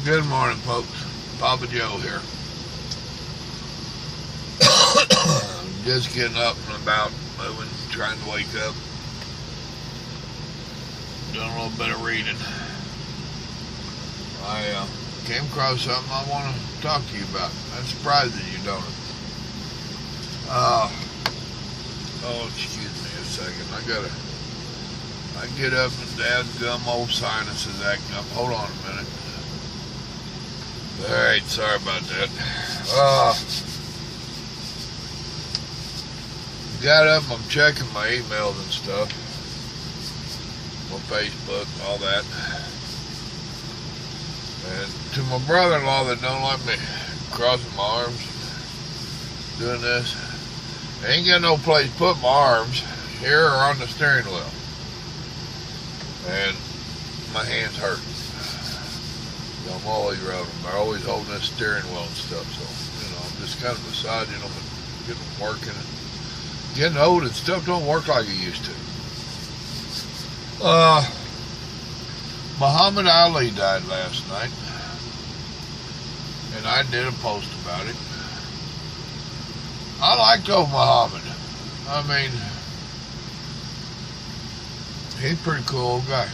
Good morning, folks. Papa Joe here. Just getting up and about, moving, trying to wake up. Doing a little bit of reading. I came across something I want to talk to you about. That surprises you, don't it? Oh, excuse me a second. I get up and dadgum old sinuses acting up. Hold on a minute. Alright, sorry about that. Got up, I'm checking my emails and stuff. My Facebook, all that. And to my brother-in-law that don't like me crossing my arms, doing this, I ain't got no place to put my arms, here or on the steering wheel. And my hands hurt. So I'm always rubbing them. They're always holding this steering wheel and stuff. So, I'm just kind of massaging them and getting them working. And getting old and stuff don't work like it used to. Muhammad Ali died last night. And I did a post about it. I liked old Muhammad. I mean, he's a pretty cool old guy.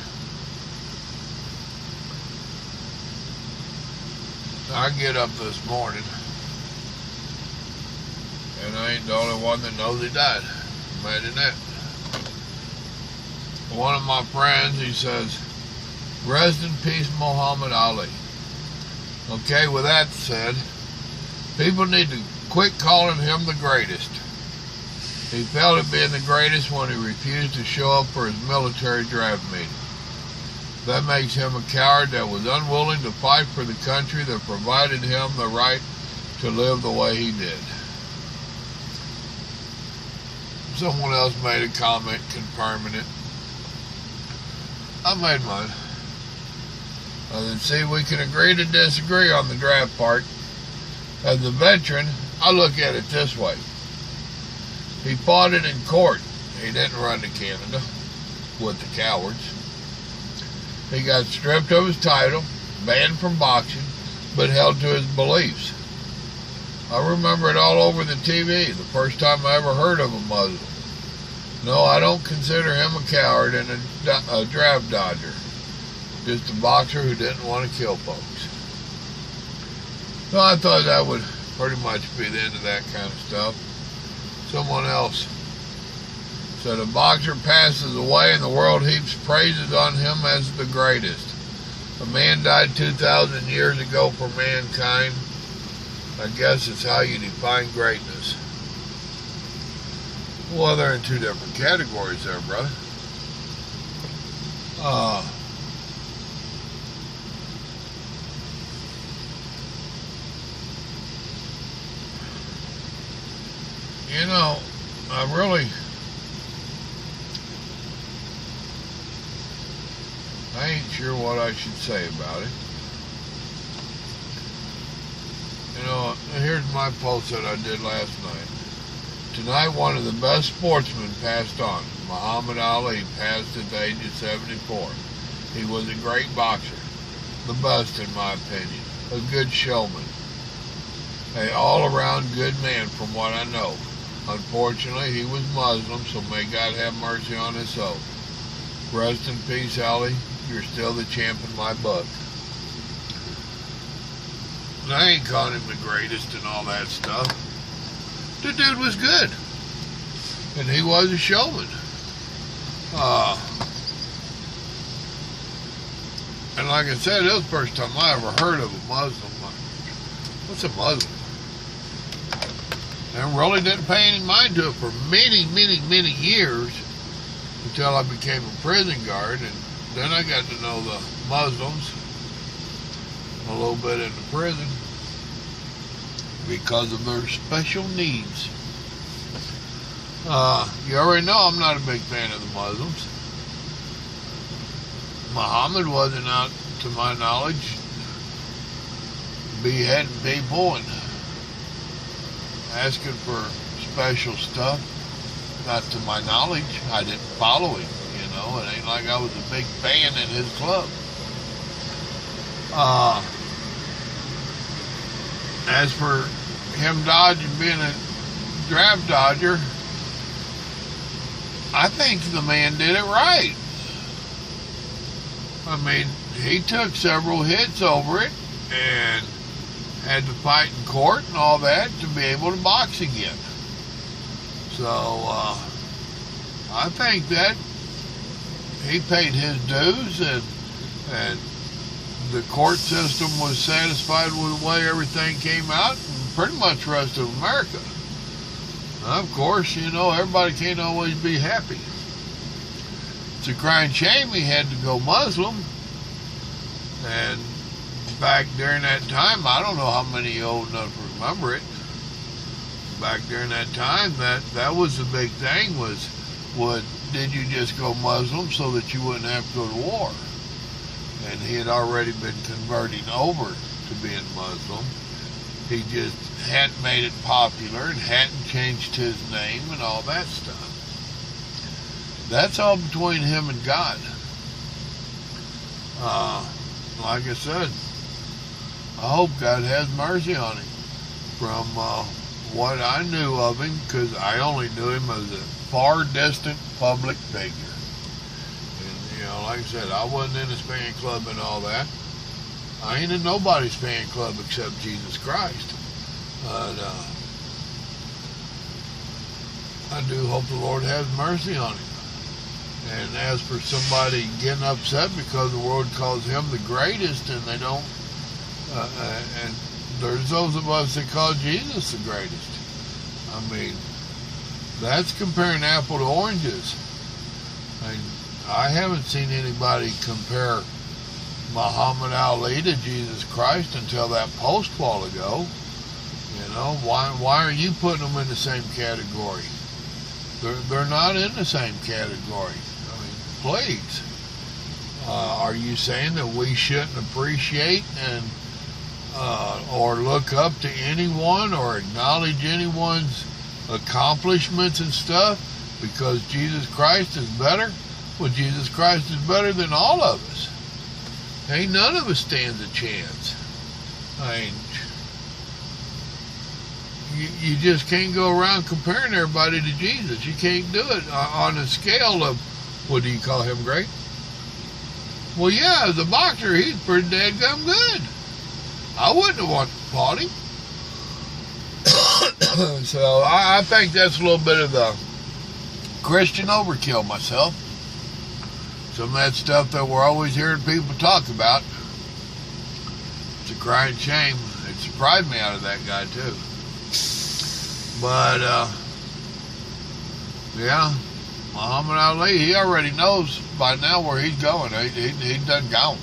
I get up this morning, and I ain't the only one that knows he died. Imagine that. One of my friends, he says, "Rest in peace, Mohammed Ali." Okay, with that said, people need to quit calling him the greatest. He failed at being the greatest when he refused to show up for his military draft meeting. That makes him a coward that was unwilling to fight for the country that provided him the right to live the way he did. Someone else made a comment confirming it. I made mine. See, we can agree to disagree on the draft part. As a veteran, I look at it this way. He fought it in court. He didn't run to Canada with the cowards. He got stripped of his title, banned from boxing, but held to his beliefs. I remember it all over the TV, the first time I ever heard of a Muslim. No, I don't consider him a coward and a draft dodger. Just a boxer who didn't want to kill folks. So I thought that would pretty much be the end of that kind of stuff. Someone else said, "A boxer passes away and the world heaps praises on him as the greatest. A man died 2,000 years ago for mankind. I guess it's how you define greatness." Well, they're in two different categories there, brother. I ain't sure what I should say about it. Here's my post that I did last night. Tonight, one of the best sportsmen passed on. Muhammad Ali passed at the age of 74. He was a great boxer. The best, in my opinion. A good showman. An all-around good man, from what I know. Unfortunately, he was Muslim, so may God have mercy on his soul. Rest in peace, Ali. You're still the champ in my book. And I ain't calling him the greatest and all that stuff. The dude was good. And he was a showman. And like I said, it was the first time I ever heard of a Muslim. What's a Muslim? And I really didn't pay any mind to it for many, many, many years until I became a prison guard, and then I got to know the Muslims a little bit in the prison because of their special needs. You already know I'm not a big fan of the Muslims. Muhammad wasn't out, to my knowledge, beheading people and asking for special stuff. Not to my knowledge. I didn't follow him, It ain't like I was a big fan in his club. as for him dodging being a draft dodger, I think the man did it right. I mean, he took several hits over it and had to fight in court and all that to be able to box again. So, I think that he paid his dues, and the court system was satisfied with the way everything came out, and pretty much the rest of America. Of course, you know, everybody can't always be happy. It's a crying shame he had to go Muslim. And back during that time, I don't know how many old enough to remember it. Back during that time, that was the big thing was did you just go Muslim so that you wouldn't have to go to war? And he had already been converting over to being Muslim. He just hadn't made it popular and hadn't changed his name and all that stuff. That's all between him and God. Like I said, I hope God has mercy on him. From what I knew of him, because I only knew him as a far distant public figure. And, you know, like I said, I wasn't in his fan club and all that. I ain't in nobody's fan club except Jesus Christ. But I do hope the Lord has mercy on him. And as for somebody getting upset because the world calls him the greatest, and they don't, and there's those of us that call Jesus the greatest. I mean, that's comparing apple to oranges. I haven't seen anybody compare Muhammad Ali to Jesus Christ until that post while ago. You know, why are you putting them in the same category? They're not in the same category. I mean, please. Are you saying that we shouldn't appreciate and or look up to anyone or acknowledge anyone's accomplishments and stuff because Jesus Christ is better? Well, Jesus Christ is better than all of us. Ain't none of us stands a chance. I mean, you just can't go around comparing everybody to Jesus. You can't do it on a scale of, what do you call him, great? Well, yeah, as a boxer, he's pretty dadgum good. I wouldn't have wanted to fought him. So I think that's a little bit of the Christian overkill myself. Some of that stuff that we're always hearing people talk about. It's a crying shame. It surprised me out of that guy, too. But, yeah, Muhammad Ali, he already knows by now where he's going. He done gone.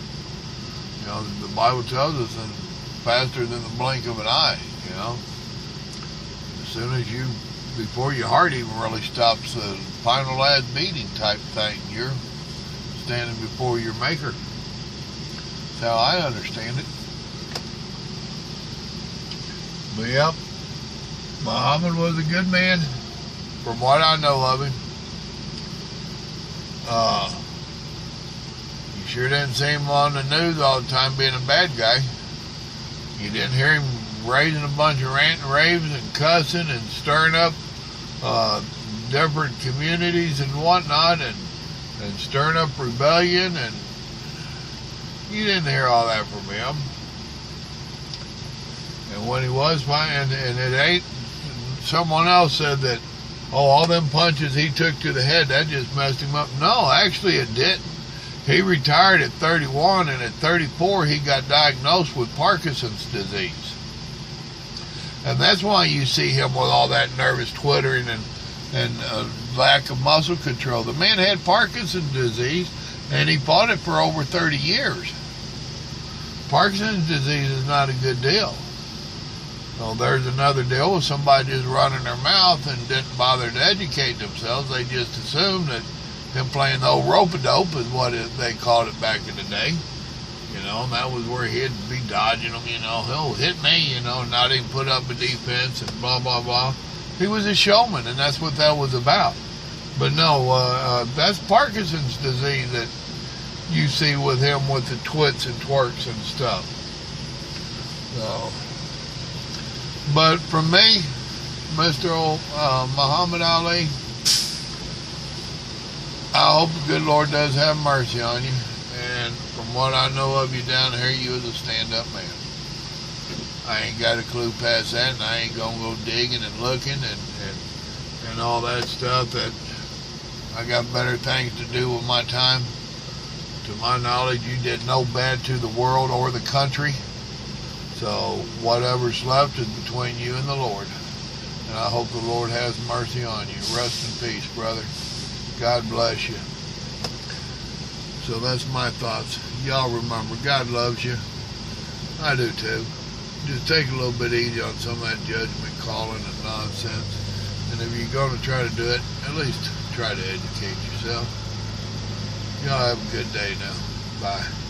You know, the Bible tells us that faster than the blink of an eye, you know. As soon as before your heart even really stops the final last beating type thing, you're standing before your maker. That's how I understand it. But yep, Muhammad was a good man, from what I know of him. You sure didn't see him on the news all the time being a bad guy. You didn't hear him raising a bunch of rant and raves and cussing and stirring up different communities and whatnot, and stirring up rebellion, and you didn't hear all that from him. And when he was fine, and it ain't, someone else said that, oh, all them punches he took to the head, that just messed him up. No, actually it didn't. He retired at 31, and at 34 he got diagnosed with Parkinson's disease. And that's why you see him with all that nervous twittering and lack of muscle control. The man had Parkinson's disease, and he fought it for over 30 years. Parkinson's disease is not a good deal. So there's another deal with somebody just running their mouth and didn't bother to educate themselves. They just assumed that him playing the old rope-a-dope is what they called it back in the day. You know, and that was where he'd be dodging them, you know. He'll hit me, you know, not even put up a defense and blah, blah, blah. He was a showman, and that's what that was about. But no, that's Parkinson's disease that you see with him with the twits and twerks and stuff. So, But from me, Mr. Muhammad Ali, I hope the good Lord does have mercy on you. And from what I know of you down here, you was a stand-up man. I ain't got a clue past that, and I ain't gonna go digging and looking and all that stuff. That I got better things to do with my time. To my knowledge, you did no bad to the world or the country. So whatever's left is between you and the Lord. And I hope the Lord has mercy on you. Rest in peace, brother. God bless you. So that's my thoughts. Y'all remember, God loves you. I do too. Just take a little bit easy on some of that judgment calling and nonsense. And if you're going to try to do it, at least try to educate yourself. Y'all have a good day now. Bye.